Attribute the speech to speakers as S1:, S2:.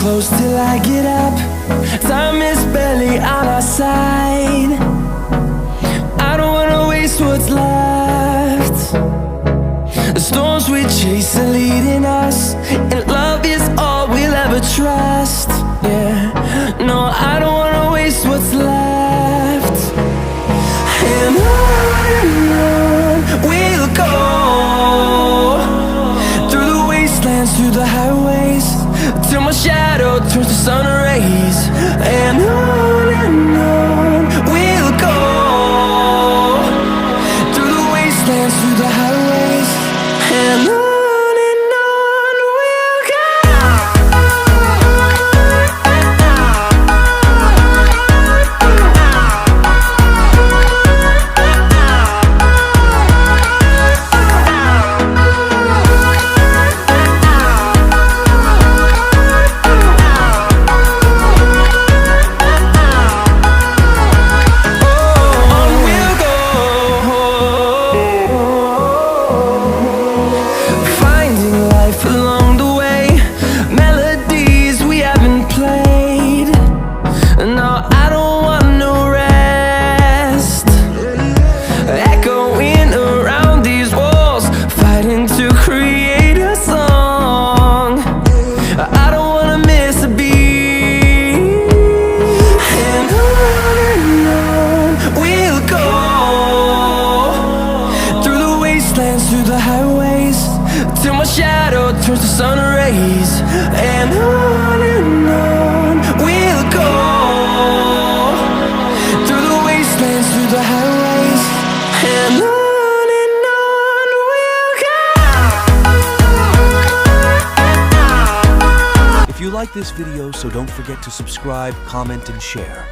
S1: close till I get up. Time is barely on our side. I don't wanna waste what's left. The storms we chase are leading us, and love is all we'll ever trust. Yeah, no, I don't wanna waste what's left. And on we'll go, through the wastelands, through the highways, till my shadow turns to sun rays. And on we'll go, through the wastelands, through the highways, and on. Through the highways, till my shadow turns to sun rays. And on we'll go, through the wastelands, through the highways, and on we'll go.
S2: If you like this video, so don't forget to subscribe, comment, and share.